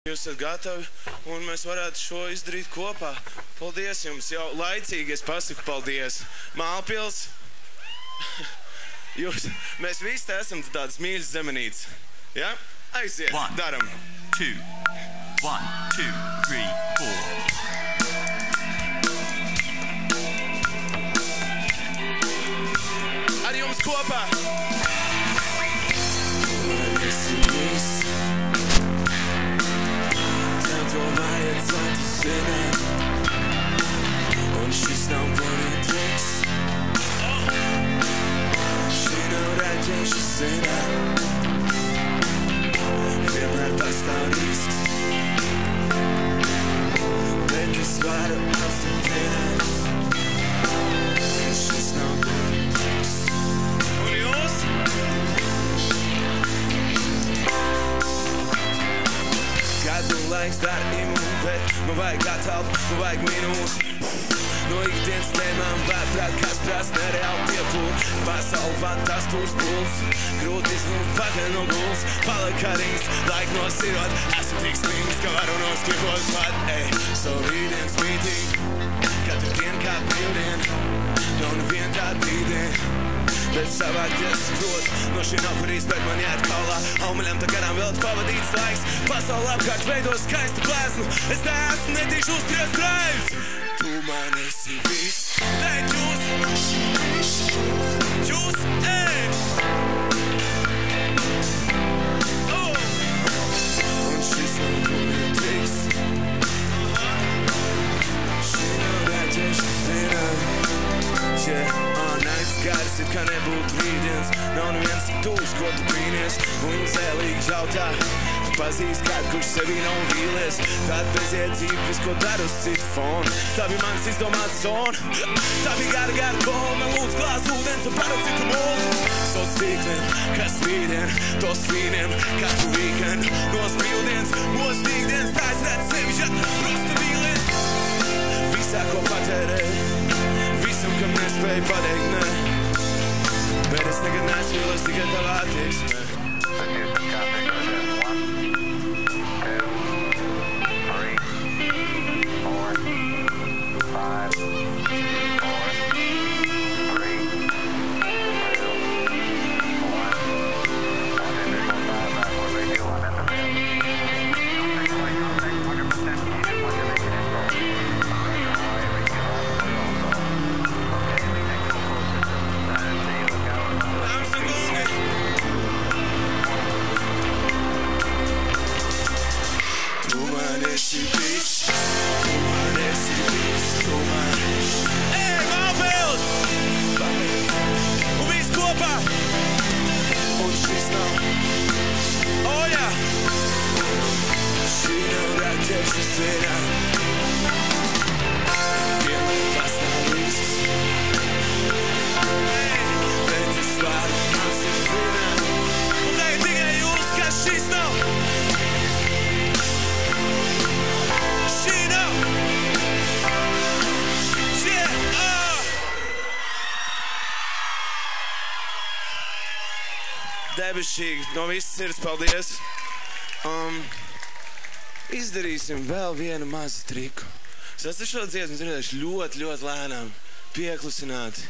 Jūs esat gatavi, un mēs varētu šo izdarīt kopā. Paldies jums, jau laicīgi es pasaku paldies. Mālpils, mēs visi esam tādas mīļas zemenītes. Ja? Aiziet, daram. 2, 1, 2, 3, 4. Ar jums kopā! To vajadzētu zināt, un šis nav politikas. Šī nav rēķēša zināt, vienmēr pastāv risks, bet es varu apstiprināt, ka šis nav politikas. Un jūs? Kādu laiks darbim, bet man vajag gatavu, man vajag minūti. No ikdienas tēmām vērprāt, kas prās nereāli piepūt. Pasauli van tas tūrs puls, grūti iznūt pakaļ no guls. Palika rings, laik nosirot, esmu tik slings, ka varu noskipot pat. So rītdienas mītīgi, katru dienu kā brīvdien, nav nevien tā dīdien. Bet savāk jāsaprot, no šī nav kur izbēgt man jāiet kaulā. Aumeļam tā garām vēl pavadīts laiks, pasauli apkārt veido skaistu glēsnu. Es tā esmu netīšu uzties draivis. Tu man esi viss, teikt jūs, Un šis nav politikas, šī nav rēķēša zināt. Naits garas it kā nebūtu rītdienas, nav neviens tik tūs, ko tu brīnies. Un viņa zēlīgi jautā, tu pazīst kādu, kurš sevī nav vīlies. Tad beziedzība, viss, ko dar uz citu fonu. Tā bija manis izdomāta zona, tā bija gara kola. Man lūdz glāz ūdens un parod citu mūlu. Sots tīkliem, kas rītdien, to svīniem, katru weekend. Nos brīvdienas, mūs tīkdienas, tā es redzu sevi, ja prosta vīlies. Visā, ko patērē, visam, kam nespēju pateikt, ne. Bet es nekad neesmu vīlies tikai tavā attieksmē. Debešīgi, no visas sirds paldies. Izdarīsim vēl vienu mazu triku. Es esmu šo dziesmu dzirdējuši ļoti, ļoti lēnām, pieklusināti.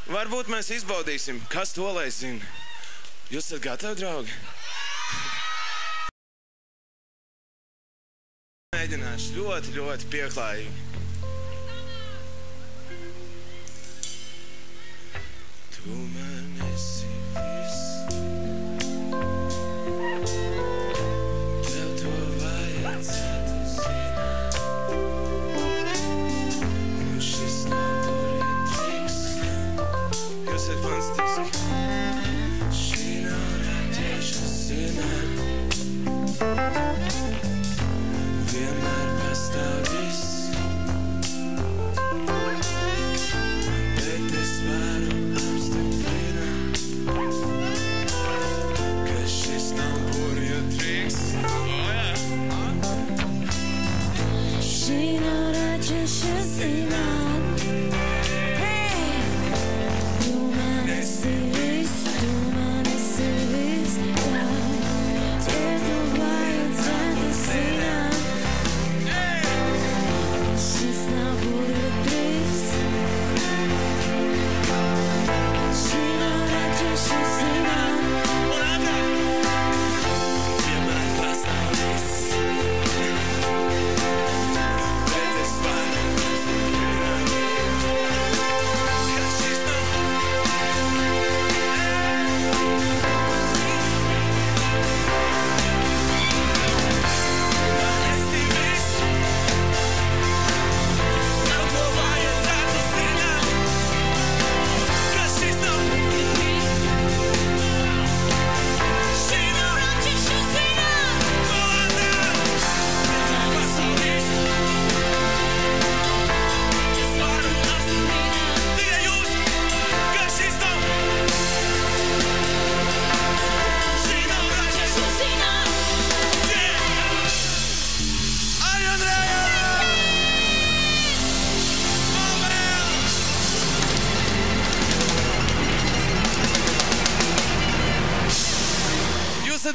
Varbūt mēs izbaudīsim, kas to lai zina. Jūs esat gatavi, draugi? Mēģināšu ļoti, ļoti pieklājīgi. Tu man esi viss. But this bottle I'm still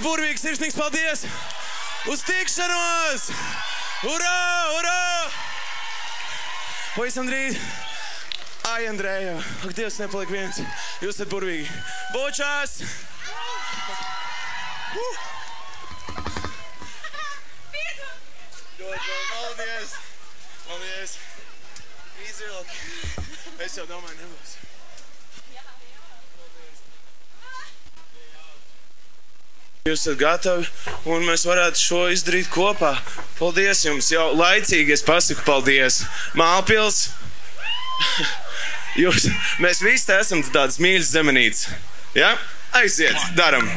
burvīgi, sirsnīgs paldies! Uz tikšanos! Urā, urā! Pavisam drīz. Ai, Andreja, ak, Dievs, nepaliek viens. Jūs esat burvīgi. Bučās! Maldies! Maldies! Izvilk! Es jau domāju, nebūs. Jūs esat gatavi, un mēs varētu šo izdarīt kopā. Paldies jums! Jau laicīgi es pasaku paldies. Mālpils! Mēs visi esam tādas mīļas zemenītes. Ja? Aiziet, daram!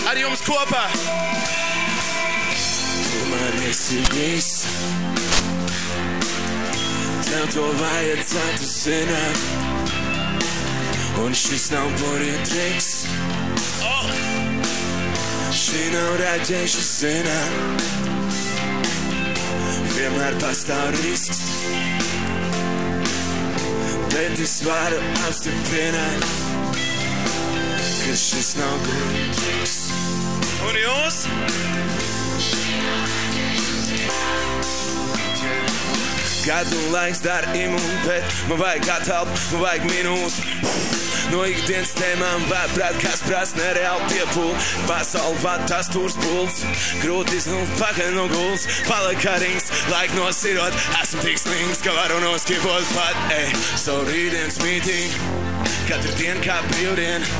Ar jums kopā! Tu man esi viss, tev to vajadzētu zināt, un šis nav burvīgs. Šī nav rēķēša zinā, vienmēr pastāv risks, bet es varu apstiprināt, ka šis nav burvīgs. Un jūs? Gadu laiks dara imūnu, bet man vajag athelp, man vajag minūti. No ikdienas tēmām vēprāt, kas prās nereāli piepūl. Pasauli vad tas tūrs pults, grūti iznult pakaļ no guls. Paliek karings, laik nosirot, esmu tik slings, ka varu noskipot pat. Savu rītdienas mītīņu, katru dienu kā brīvdien,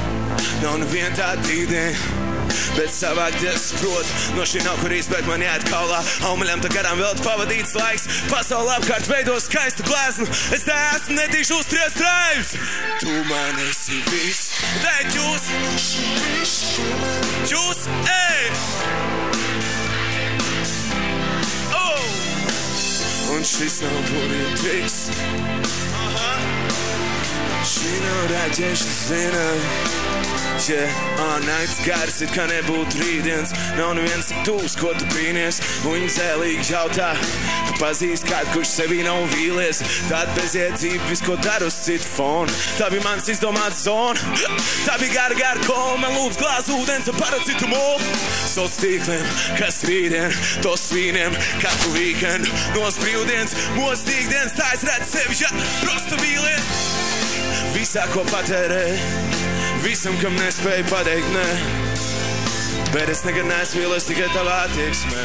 nav nevien tā tīkdien. Bet savākties prot, no šī nav kur izbēgt man jāiet kaulā. Aumaļam tā garām vēl pavadīts laiks, pasauli apkārt veido skaistu gleznu. Es tā esmu netīšu uztries traivs. Tu man esi viss. Teikt jūs, jūs, Un šis nav burvīgs. Šī nav rēķēša zina. Nakts gars, it kā nebūtu rītdienas. Nav neviens tik tūs, ko tu brīnies. Viņa zēlīgi jautā, tu pazīst kādu, kurš sevī nav vīlies. Tāda bezjēdzība, viss, ko daru uz citu fonu. Tā bija mans izdomāts zona. Tā bija gara kola, man lūdz glāz ūdens un paracetamolu. Sots tīkliem, kas rītdien, to svīniem, katru weekendu. Nos brīvdienas, mūs tīkdienas, tā es redzu sevi, ja prosta vīlies. Visā, ko patērē, visam, kam nespēju pateikt, nē. Bet es nekad neesmu vīlies tikai tavā attieksmē.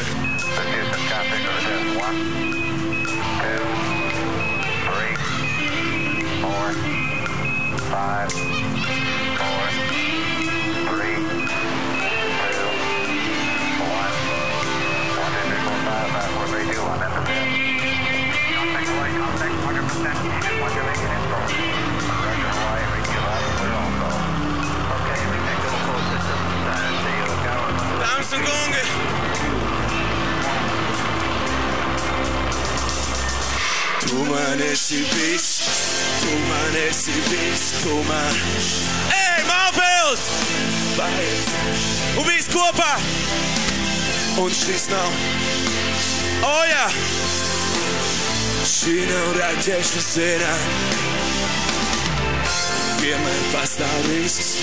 Dāmas un kungi! Tu man esi viss, tu man esi viss, tu man... Mālpils! Un viss kopā! Un šis nav... Jā! Šī nav rēķēša zina. Vienmēr pastāv risks.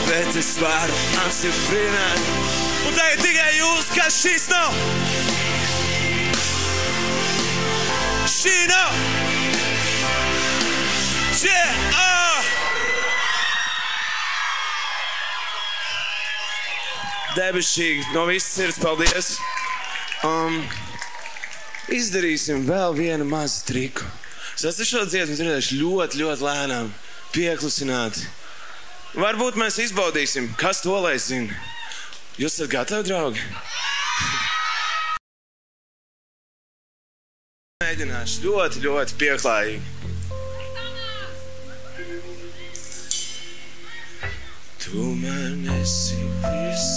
Bet es varu apstiprināt. Un tagad tikai jūs, kas šis nav. Šī nav. Debešīgi, no visas sirds paldies. Izdarīsim vēl vienu mazu triku. Es esmu šo dziesmu dzirdējuši ļoti, ļoti lēnām, pieklusināti. Varbūt mēs izbaudīsim, kas to lai zina. Jūs esat gatavi, draugi? Mēģināšu ļoti, ļoti pieklājīgi. Tu man esi viss.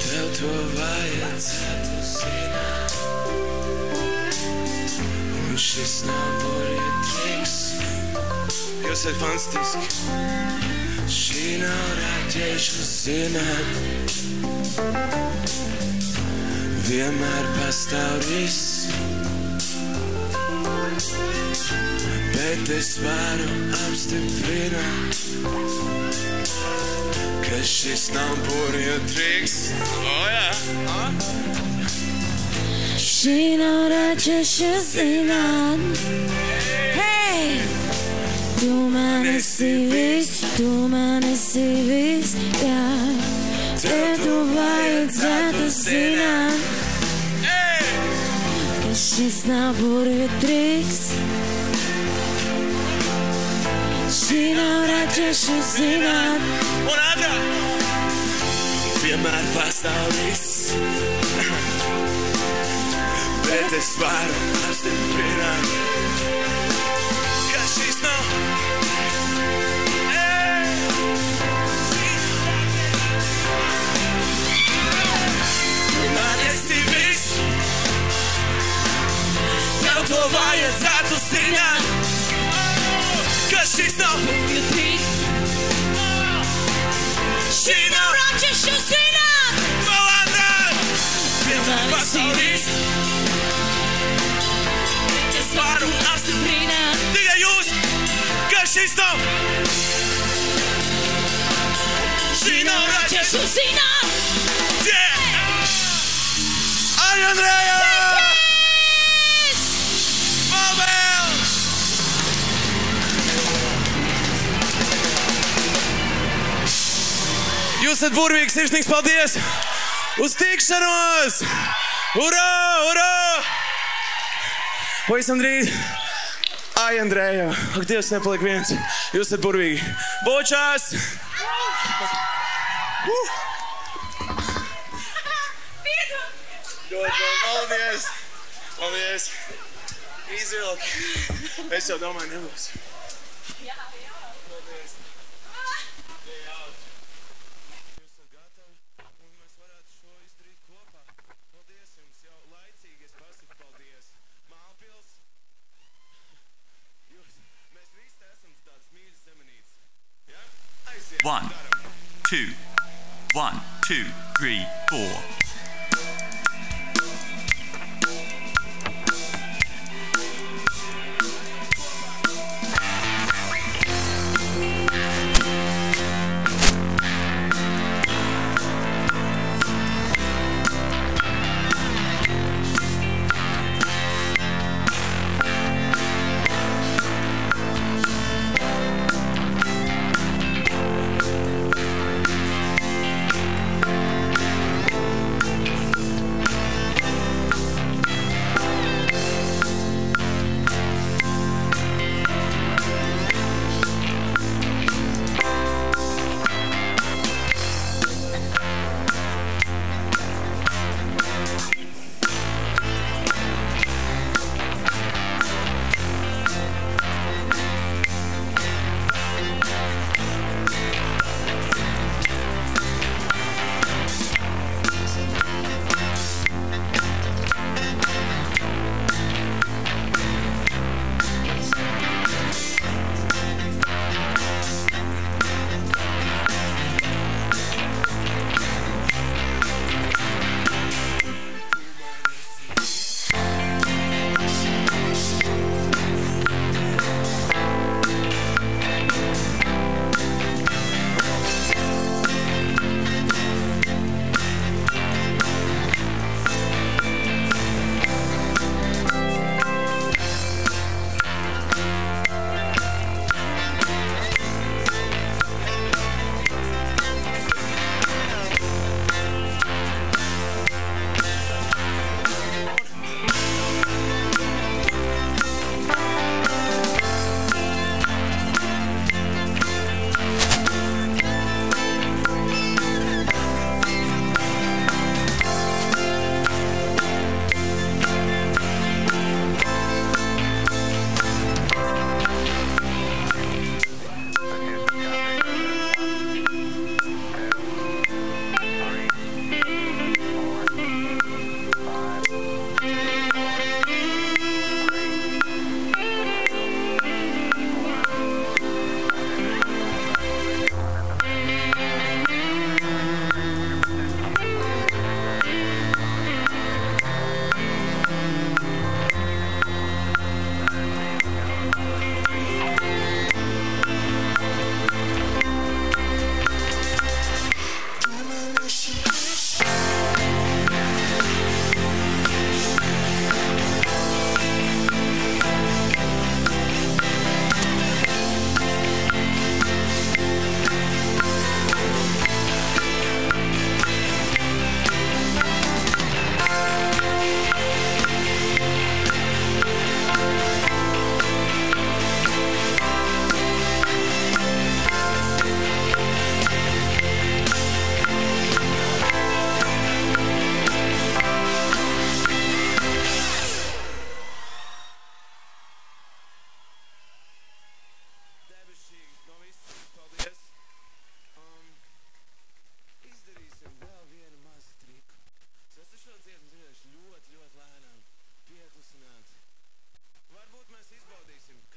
Tev to vajadzētu zināt. Un šis nav burvīgs. Jūs esat fantastiski. Šī nav rēķēša zināt. Vienmēr pastāv risks, bet es varu apstiprināt, ka šis nav burvju triks. Šī nav raķešu zināt. Hei! Tu man esi viss, tu man esi viss, jā. Tev tu vajadzētu zināt, ka šis nav burvju triks. Šī nav raķešu zināt. Un ātrāk! Vienmēr pastāv risks, bet es varu apstiprināt, ka šis nav. Tu man esi viss, tev to vajadzētu zināt, ka šis nav burvju triks. Šī nav raķešu zināt. Vēl ātrāk! Vienmēr pastāv risks, es varu apstiprināt, tikai jūs, ka šis nav. Šī nav raķešu zināt. Ai, Andreja! Vēl! Jūs esat burvīgi, sirsnīgs paldies! Uz tikšanos! Urā, urā! Pavisam drīz! Ai, Andreja! Ak, Dievs, nepaliek viens! Jūs esat burvīgi! Bočās! Paldies! Paldies! Izvilk! Es jau domāju, nebūs. Paldies! Jūs esat gatavi, un mēs varētu šo izdarīt kopā. Paldies jums! Jau laicīgi es pasaku paldies. Mālpils! Mēs visi esam tāds mīļas zemenītes. Ja? Aiziet! 1, 2, 1, 2, 3, 4.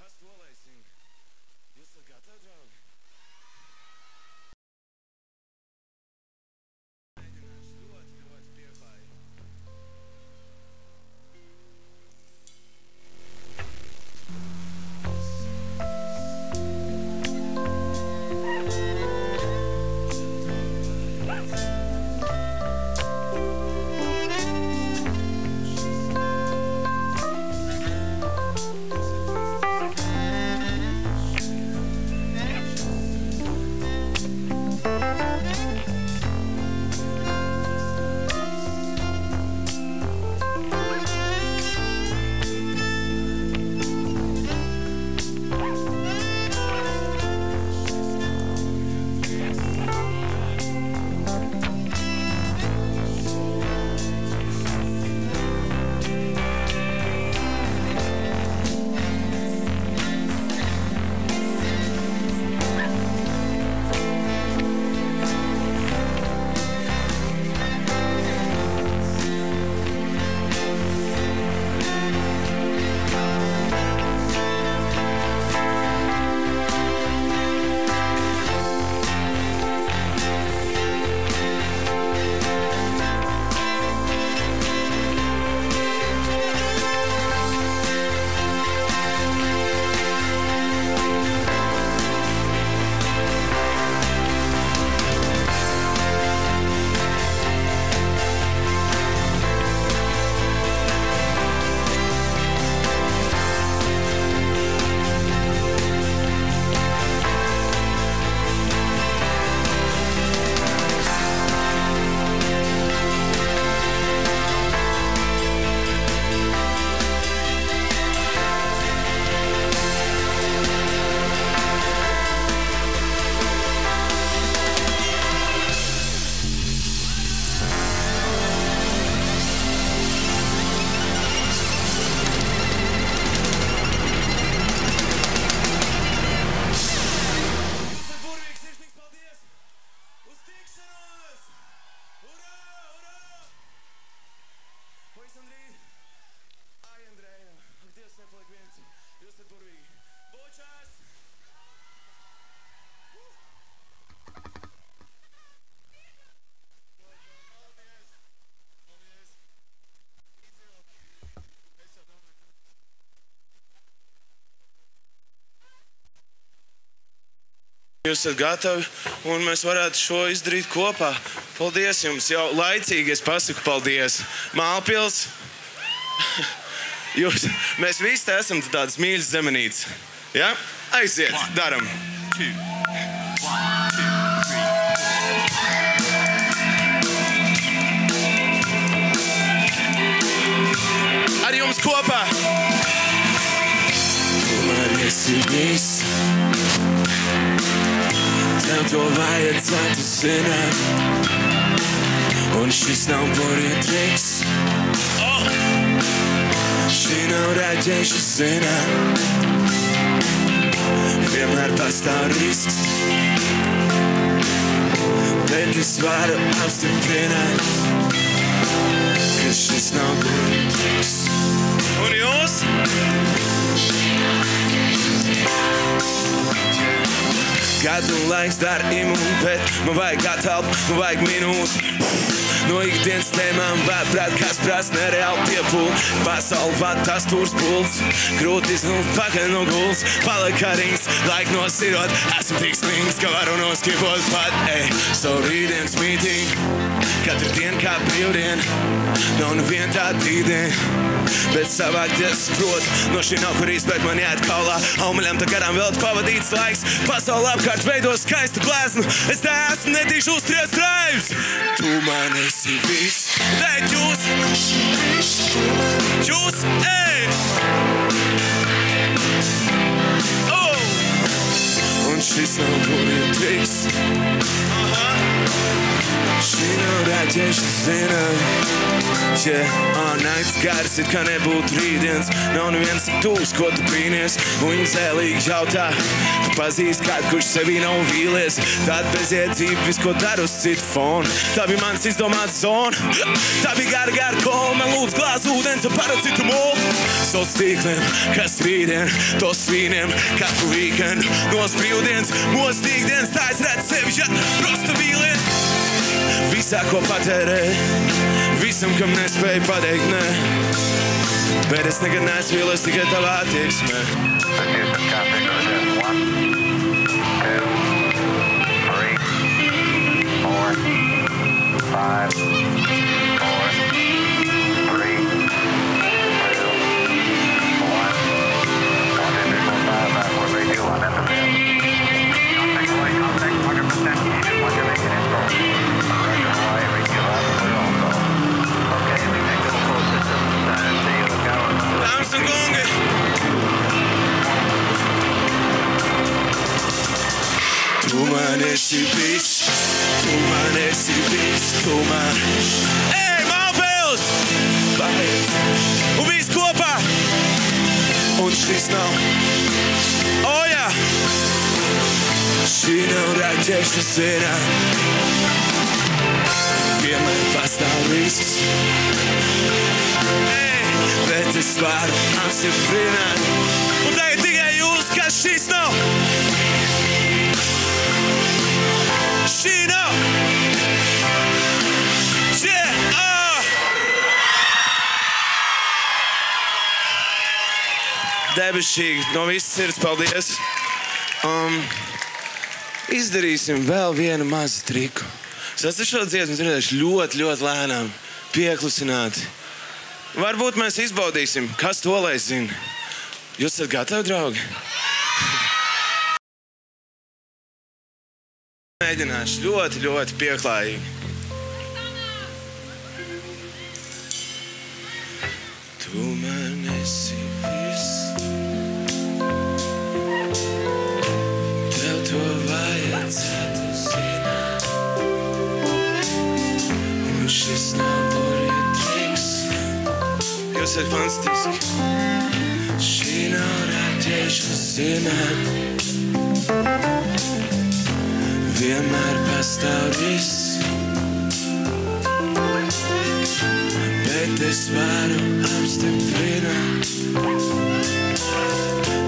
Kas solēsim? Jūs esat gatavi, draugi? Mēģināšu ļoti piepāji. Jūs esat gatavi, un mēs varētu šo izdarīt kopā. Paldies jums, jau laicīgi es pasaku paldies. Mālpils, mēs visi esam tādas mīļas zemenītes. Ja? Aiziet, daram. 2, 1, 2, 3. Ar jums kopā! Tu man esi viss. Tev to vajadzētu zināt, un šis nav burvju triks. Šī nav rēķēša zināt, vienmēr pastāv risks, bet es varu apstiprināt, ka šis nav burvju triks. Un jūs? Gadu un laiks dara imūnu, bet man vajag atelpu, man vajag minūti. No ikdienas tēmām vēd prāt, kas prās nereāli piepūl. Pasauli vad tas tūrs pults, grūti iznult pakaļ no guls. Paliek karings, laik nosirot, esmu tik slings, ka varu noskipot pat. So rītdienas mīting, katru dienu kā brīvdien, nav nevien tā tīdien. Bet savākties prot, no šī nav kur izbēgt man jāiet kaulā. Aumeļam tā garām vēl pavadīts laiks, pasauli apkārt veido skaistu gleznu. Es tā esmu netīšu uztriec traivs. Tu man esi viss, teikt jūs, Un šis nav burvju triks. Šī nav raķešu zina. Nakts garas it kā nebūtu rītdienas. Nav neviens tūs, ko tu brīnies. Un viņi zēlīgi jautā, tu pazīsti kādu, kurš sevī nav vīlies. Tāda bezjēdzība, viss, ko dar uz citu fonu. Tā bija mans izdomāts zona. Tā bija gara kola, man lūdz glāzi ūdens un parocitu molu. Sots tīkliem, kas rītdien, to svīniem, katru weekendu. Nos brīvdienas, mostīgdienas, tā es redzu sevi, ja prosta vīlies. Visā, ko patērē, visam, kam nespēju pateikt, nē. Bet es nekad neesmu vīlies tikai tavā attieksmē. Dāmas un kungi! Tu man esi viss, tu man esi viss, tu man... Ej, Malpils! Baies! Un viss kopā! Un šis nav... O, jā! Šī nav raķešu zina. Vienmēr pastāv risks. Bet es varu apstiprināt. Un tagad tikai jūs, ka šis nav. Šī nav. Debešīgi, no visas sirds paldies. Izdarīsim vēl vienu mazu triku. Es esmu šo dziesmu dzirdējuši ļoti, ļoti lēnām, pieklusināti. Varbūt mēs izbaudīsim, kas to lai zina. Jūs esat gatavi, draugi? Mēģināšu ļoti, ļoti pieklājīgi. Tu man esi viss. Tev to vajadzētu zināt. Un šis nav burvietriks. Jūs esat fantastiski. Šī nav raķešu zināt. Vienmēr pastāv risks. Bet es varu apstiprināt,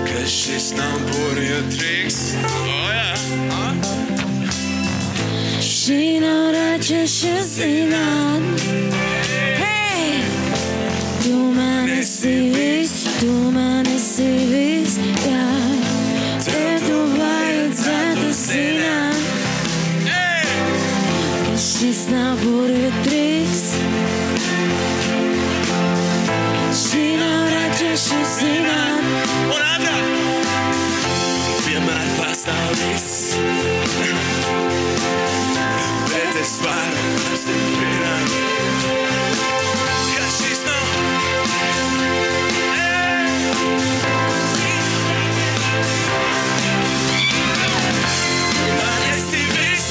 ka šis nav burvietriks. O, jā. Šī nav raķešu zināt. Hey! Tu man esi viss, tu man esi viss, jā. Tev to vajadzētu zināt. Ka šis nav burvietriks. Šī nav raķešu zināt. Un ātrāk! Vienmēr pastāv risks. Bet es varu apstiprināt, ka šis nav. Man esi viss.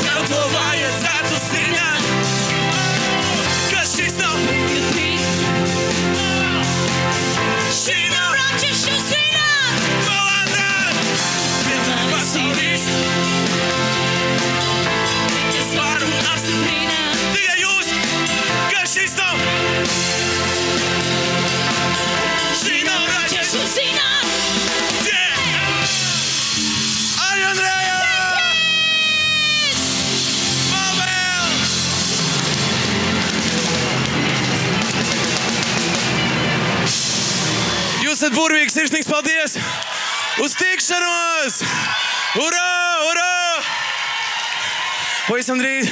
Tev to vajadzētu zināt, ka šis nav. Šī nav raķešu zināt. Vēl ātrāk! Vienmēr pastāv risks. Es varu apstiprināt, tikai jūs, ka šis nav. Šī nav raķešu zināt. Arī Andreja! Mabel! Jūs esat burvīgi, sirsnīgs paldies! Uz tikšanos! Urā, urā! Pavisam drīz!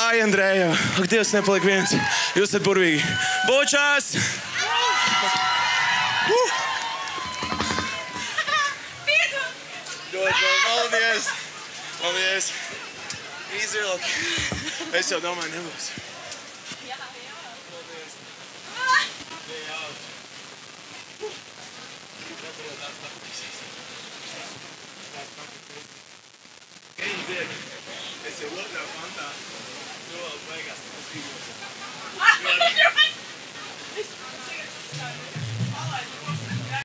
Ai, Andreja! Ak, Dievs, nepaliek viens! Jūs esat burvīgi! Bučās! Paldies! Paldies! Izvilk! Es jau domāju, nebūs. start.